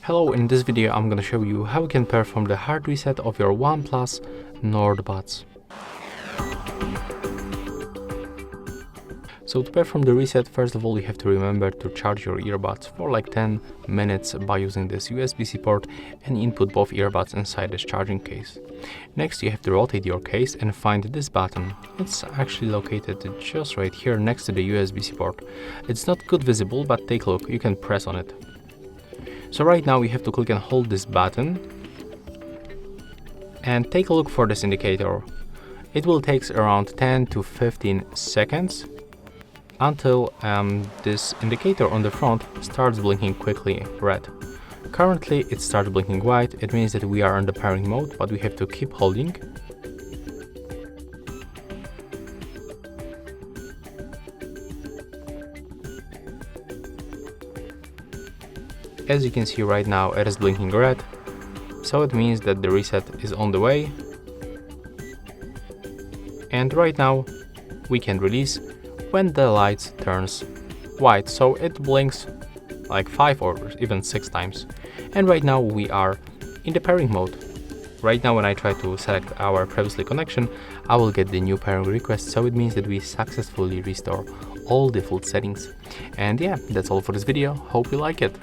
Hello, in this video I'm gonna show you how you can perform the hard reset of your OnePlus Nord Buds. So to perform the reset, first of all you have to remember to charge your earbuds for like 10 minutes by using this USB-C port and input both earbuds inside this charging case. Next you have to rotate your case and find this button. It's actually located just right here next to the USB-C port. It's not good visible, but take a look, you can press on it. So right now we have to click and hold this button and take a look for this indicator. It will take around 10 to 15 seconds until this indicator on the front starts blinking quickly red. Currently it starts blinking white. It means that we are in the pairing mode, but we have to keep holding. As you can see right now, it is blinking red, so it means that the reset is on the way. And right now we can release when the light turns white, so it blinks like 5 or even 6 times. And right now we are in the pairing mode. Right now when I try to select our previously connection, I will get the new pairing request, so it means that we successfully restore all default settings. And yeah, that's all for this video. Hope you like it.